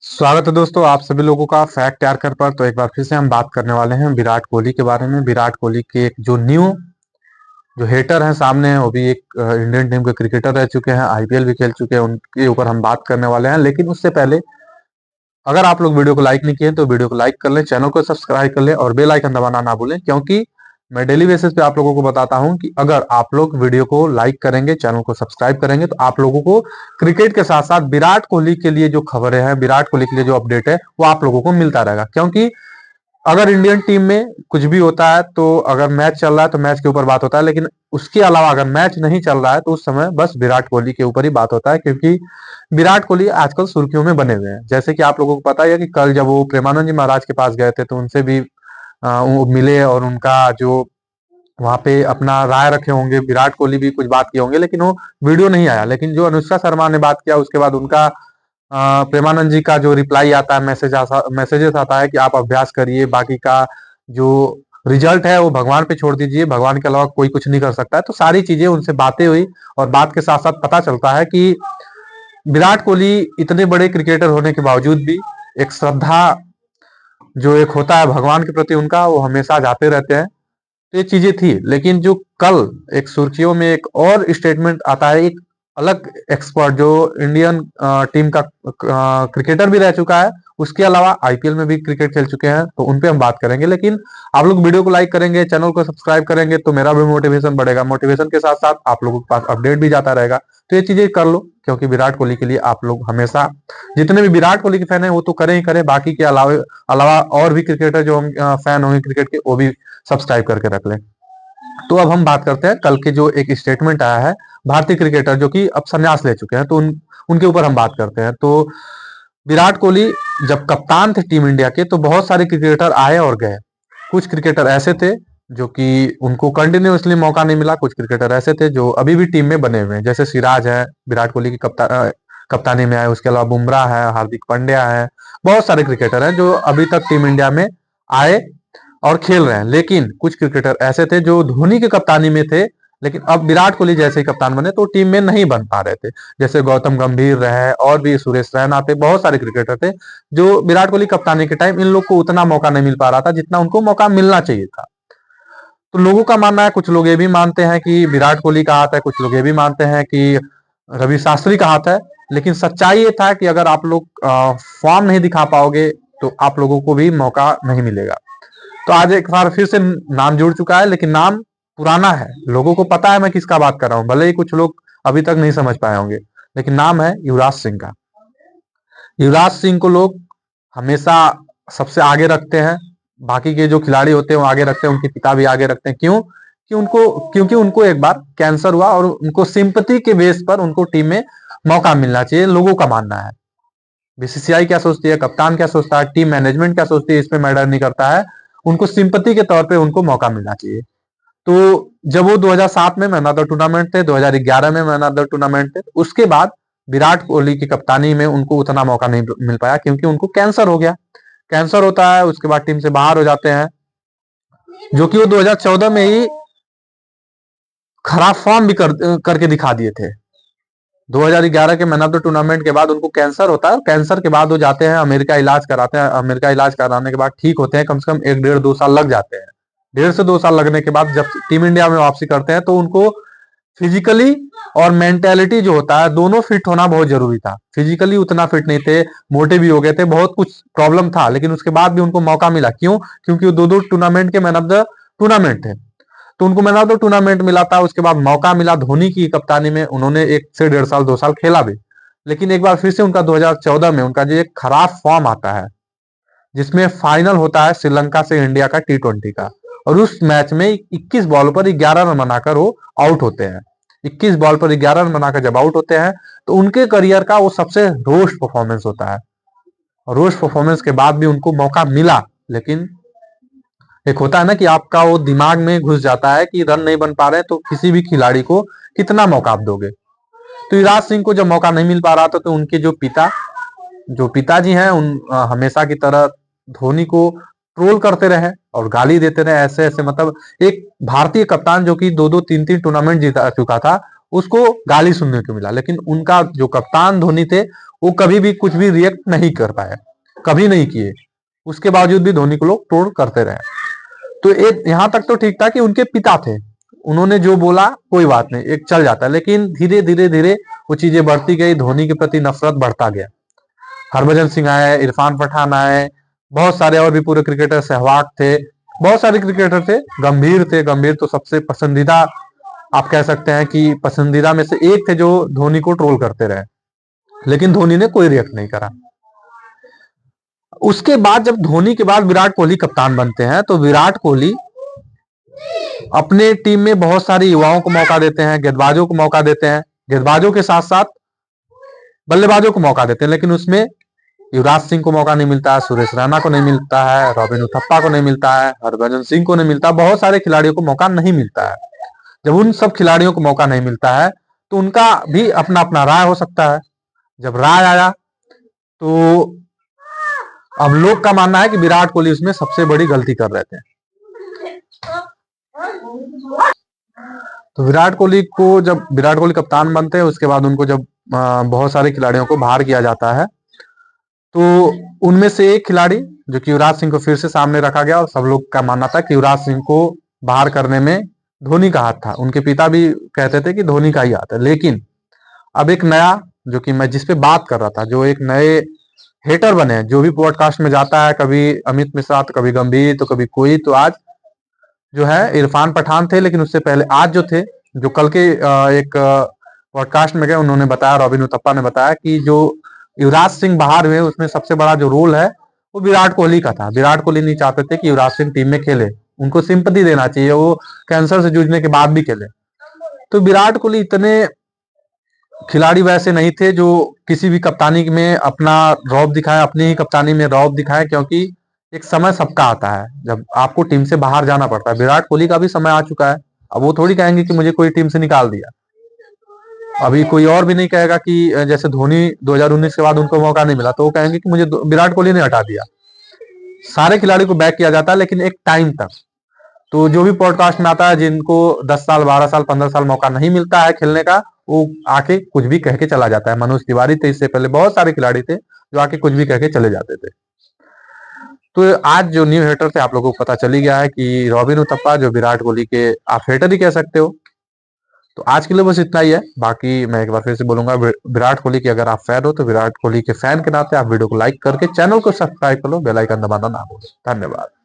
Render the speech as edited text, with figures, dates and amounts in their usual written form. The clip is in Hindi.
स्वागत है दोस्तों, आप सभी लोगों का फैक्ट यारकर पर। तो एक बार फिर से हम बात करने वाले हैं विराट कोहली के बारे में। विराट कोहली के एक जो न्यू जो हेटर हैं सामने हैं, वो भी एक इंडियन टीम के क्रिकेटर रह चुके हैं, आईपीएल भी खेल चुके हैं। उनके ऊपर हम बात करने वाले हैं, लेकिन उससे पहले अगर आप लोग वीडियो को लाइक नहीं किए तो वीडियो को लाइक कर लें, चैनल को सब्सक्राइब कर लें और बेल आइकन दबाना ना भूलें, क्योंकि मैं डेली बेसिस पे आप लोगों को बताता हूं कि अगर आप लोग वीडियो को लाइक करेंगे, चैनल को सब्सक्राइब करेंगे, तो आप लोगों को क्रिकेट के साथ साथ विराट कोहली के लिए जो खबरें हैं, विराट कोहली के लिए जो अपडेट है, वो आप लोगों को मिलता रहेगा। क्योंकि अगर इंडियन टीम में कुछ भी होता है तो अगर मैच चल रहा है तो मैच के ऊपर बात होता है, लेकिन उसके अलावा अगर मैच नहीं चल रहा है तो उस समय बस विराट कोहली के ऊपर ही बात होता है। क्योंकि विराट कोहली आजकल सुर्खियों में बने हुए हैं। जैसे कि आप लोगों को पता ही है कि कल जब वो प्रेमानंद जी महाराज के पास गए थे तो उनसे भी वो मिले और उनका जो वहां पे अपना राय रखे होंगे, विराट कोहली भी कुछ बात किए होंगे, लेकिन वो वीडियो नहीं आया। लेकिन जो अनुष्का शर्मा ने बात किया उसके बाद उनका प्रेमानंद जी का जो रिप्लाई आता है, मैसेजेस आता है कि आप अभ्यास करिए, बाकी का जो रिजल्ट है वो भगवान पे छोड़ दीजिए, भगवान के अलावा कोई कुछ नहीं कर सकता है। तो सारी चीजें उनसे बातें हुई और बात के साथ साथ पता चलता है कि विराट कोहली इतने बड़े क्रिकेटर होने के बावजूद भी एक श्रद्धा जो एक होता है भगवान के प्रति उनका, वो हमेशा जाते रहते हैं। तो ये चीजें थी, लेकिन जो कल एक सुर्खियों में एक और स्टेटमेंट आता है, एक अलग एक्सपर्ट जो इंडियन टीम का क्रिकेटर भी रह चुका है, उसके अलावा आईपीएल में भी क्रिकेट खेल चुके हैं, तो उन पे हम बात करेंगे। लेकिन आप लोग वीडियो को लाइक करेंगे, चैनल को सब्सक्राइब करेंगे तो मेरा भी मोटिवेशन बढ़ेगा। मोटिवेशन के साथ साथ आप लोगों के पास अपडेट भी जाता रहेगा। तो ये चीजें कर लो, क्योंकि विराट कोहली के लिए आप लोग हमेशा, जितने भी विराट कोहली के फैन है वो तो करें ही करें, बाकी के अलावा और भी क्रिकेटर जो फैन होंगे क्रिकेट के, वो भी सब्सक्राइब करके रख लें। तो अब हम बात करते हैं कल के जो एक स्टेटमेंट आया है भारतीय क्रिकेटर जो कि अब संन्यास ले चुके हैं, तो उनके ऊपर हम बात करते हैं। तो विराट कोहली जब कप्तान थे टीम इंडिया के तो बहुत सारे क्रिकेटर आए और गए। कुछ क्रिकेटर ऐसे थे जो कि उनको कंटिन्यूअसली मौका नहीं मिला, कुछ क्रिकेटर ऐसे थे जो अभी भी टीम में बने हुए हैं, जैसे सिराज है विराट कोहली की कप्तानी में आए, उसके अलावा बुमराह है, हार्दिक पांड्या है, बहुत सारे क्रिकेटर हैं जो अभी तक टीम इंडिया में आए और खेल रहे हैं। लेकिन कुछ क्रिकेटर ऐसे थे जो धोनी की कप्तानी में थे, लेकिन अब विराट कोहली जैसे ही कप्तान बने तो टीम में नहीं बन पा रहे थे। जैसे गौतम गंभीर रहे और भी सुरेश रैना थे, बहुत सारे क्रिकेटर थे जो विराट कोहली कप्तानी के टाइम इन लोग को उतना मौका नहीं मिल पा रहा था जितना उनको मौका मिलना चाहिए था। तो लोगों का मानना है, कुछ लोग ये भी मानते हैं कि विराट कोहली का हाथ है, कुछ लोग ये भी मानते हैं कि रवि शास्त्री का हाथ है। लेकिन सच्चाई ये था कि अगर आप लोग फॉर्म नहीं दिखा पाओगे तो आप लोगों को भी मौका नहीं मिलेगा। तो आज एक बार फिर से नाम जुड़ चुका है, लेकिन नाम पुराना है, लोगों को पता है मैं किसका बात कर रहा हूं, भले ही कुछ लोग अभी तक नहीं समझ पाए होंगे। लेकिन नाम है युवराज सिंह का। युवराज सिंह को लोग हमेशा सबसे आगे रखते हैं, बाकी के जो खिलाड़ी होते हैं वो आगे रखते हैं, उनके पिता भी आगे रखते हैं। क्यों? क्योंकि उनको एक बार कैंसर हुआ और उनको सिंपैथी के बेस पर उनको टीम में मौका मिलना चाहिए, लोगों का मानना है। बीसीसीआई क्या सोचती है, कप्तान क्या सोचता है, टीम मैनेजमेंट क्या सोचती है, इसमें मैटर नहीं करता है। उनको सिंपैथी के तौर पे उनको मौका मिलना चाहिए। तो जब वो 2007 में मैन ऑफ द टूर्नामेंट थे, 2011 में मैन ऑफ द टूर्नामेंट थे, उसके बाद विराट कोहली की कप्तानी में उनको उतना मौका नहीं मिल पाया क्योंकि उनको कैंसर हो गया। कैंसर होता है, उसके बाद टीम से बाहर हो जाते हैं, जो कि वो 2014 में ही खराब फॉर्म भी करके दिखा दिए थे। 2011 के मैन ऑफ द टूर्नामेंट के बाद उनको कैंसर होता है, कैंसर के बाद वो जाते हैं अमेरिका, इलाज कराते हैं। अमेरिका इलाज कराने के बाद ठीक होते हैं, कम से कम 1 डेढ़ 2 साल लग जाते हैं। 1.5 से 2 साल लगने के बाद जब टीम इंडिया में वापसी करते हैं तो उनको फिजिकली और मेंटेलिटी जो होता है दोनों फिट होना बहुत जरूरी था। फिजिकली उतना फिट नहीं थे, मोटे भी हो गए थे, बहुत कुछ प्रॉब्लम था, लेकिन उसके बाद भी उनको मौका मिला। क्यों? क्योंकि वो दो दो टूर्नामेंट के मैन ऑफ द टूर्नामेंट थे, तो उनको मैन ऑफ द टूर्नामेंट मिला था। उसके बाद मौका मिला धोनी की कप्तानी में, उन्होंने 1 से 1.5 साल 2 साल खेला भी। लेकिन एक बार फिर से उनका 2014 में उनका जो एक खराब फॉर्म आता है, जिसमें फाइनल होता है श्रीलंका से इंडिया का T20 का, और उस मैच में 21 बॉल पर 11 रन बनाकर वो आउट होते हैं। 21 बॉल पर 11 रन बनाकर जब आउट होते हैं तो उनके करियर का वो सबसे रोस्ट परफॉर्मेंस होता है। और रोस्ट परफॉर्मेंस के बाद भी उनको मौका मिला, लेकिन एक होता है ना कि आपका वो दिमाग में घुस जाता है कि रन नहीं बन पा रहे तो किसी भी खिलाड़ी को कितना मौका आप दोगे। तो युवराज सिंह को जब मौका नहीं मिल पा रहा था तो उनके जो पिताजी हैं उन हमेशा की तरह धोनी को ट्रोल करते रहे और गाली देते रहे, ऐसे ऐसे। मतलब एक भारतीय कप्तान जो कि 2-2 3-3 टूर्नामेंट जीता चुका था, उसको गाली सुनने को मिला, लेकिन उनका जो कप्तान धोनी थे वो कभी भी कुछ भी रिएक्ट नहीं कर पाए, कभी नहीं किए। उसके बावजूद भी धोनी को लोग ट्रोल करते रहे। तो एक यहां तक तो ठीक था कि उनके पिता थे, उन्होंने जो बोला कोई बात नहीं, एक चल जाता, लेकिन धीरे धीरे धीरे वो चीजें बढ़ती गई, धोनी के प्रति नफरत बढ़ता गया। हरभजन सिंह आए, इरफान पठान आए, बहुत सारे और भी पूरे क्रिकेटर, सहवाग थे, बहुत सारे क्रिकेटर थे, गंभीर थे। गंभीर तो सबसे पसंदीदा, आप कह सकते हैं कि पसंदीदा में से एक थे जो धोनी को ट्रोल करते रहे, लेकिन धोनी ने कोई रिएक्ट नहीं करा। उसके बाद जब धोनी के बाद विराट कोहली कप्तान बनते हैं, तो विराट कोहली अपने टीम में बहुत सारे युवाओं को मौका देते हैं, गेंदबाजों को मौका देते हैं, गेंदबाजों के साथ साथ बल्लेबाजों को मौका देते हैं, लेकिन उसमें युवराज सिंह को मौका नहीं मिलता है, सुरेश रैना को नहीं मिलता है, रॉबिन उथप्पा को नहीं मिलता है, हरभजन सिंह को नहीं मिलता, बहुत सारे खिलाड़ियों को मौका नहीं मिलता है। जब उन सब खिलाड़ियों को मौका नहीं मिलता है तो उनका भी अपना अपना राय हो सकता है। जब राय आया तो अब लोग का मानना है कि विराट कोहली उसमें सबसे बड़ी गलती कर रहे थे। तो विराट कोहली कप्तान बनते हैं, उसके बाद उनको जब बहुत सारे खिलाड़ियों को बाहर किया जाता है, तो उनमें से एक खिलाड़ी जो कि युवराज सिंह को फिर से सामने रखा गया, और सब लोग का मानना था कि युवराज सिंह को बाहर करने में धोनी का हाथ था। उनके पिता भी कहते थे कि धोनी का ही हाथ है। लेकिन अब एक नया, जो कि मैं जिस पे बात कर रहा था, जो एक नए हेटर बने हैं, जो भी पॉडकास्ट में जाता है, कभी अमित मिश्रा तो कभी गंभीर तो कभी कोई, तो आज जो है इरफान पठान थे, लेकिन उससे पहले आज जो थे, जो कल के एक पॉडकास्ट में गए, उन्होंने बताया, रॉबिन उथप्पा ने बताया कि जो युवराज सिंह बाहर हुए उसमें सबसे बड़ा जो रोल है वो विराट कोहली का था। विराट कोहली नहीं चाहते थे कि युवराज सिंह टीम में खेले, उनको सिंपैथी देना चाहिए, वो कैंसर से जूझने के बाद भी खेले। तो विराट कोहली इतने खिलाड़ी वैसे नहीं थे जो किसी भी कप्तानी में अपना रौब दिखाए, अपनी ही कप्तानी में रौब दिखाए, क्योंकि एक समय सबका आता है जब आपको टीम से बाहर जाना पड़ता है। विराट कोहली का भी समय आ चुका है, अब वो थोड़ी कहेंगे कि मुझे कोई टीम से निकाल दिया। अभी कोई और भी नहीं कहेगा कि जैसे धोनी 2019 के बाद उनको मौका नहीं मिला तो वो कहेंगे कि मुझे विराट कोहली ने हटा दिया। सारे खिलाड़ी को बैक किया जाता है, लेकिन एक टाइम तक। तो जो भी पॉडकास्ट में आता है, जिनको 10 साल 12 साल 15 साल मौका नहीं मिलता है खेलने का, वो आके कुछ भी कह के चला जाता है। मनोज तिवारी थे, इससे पहले बहुत सारे खिलाड़ी थे जो आके कुछ भी कह के चले जाते थे। तो आज जो न्यू हेटर थे, आप लोगों को पता चली गया है कि रॉबिन उथप्पा, जो विराट कोहली के आप हेटर ही कह सकते हो। तो आज के लिए बस इतना ही है। बाकी मैं एक बार फिर से बोलूंगा, विराट कोहली के अगर आप फैन हो तो विराट कोहली के फैन के नाते आप वीडियो को लाइक करके चैनल को सब्सक्राइब कर लो, बेल आइकन दबाना ना भूलो। धन्यवाद।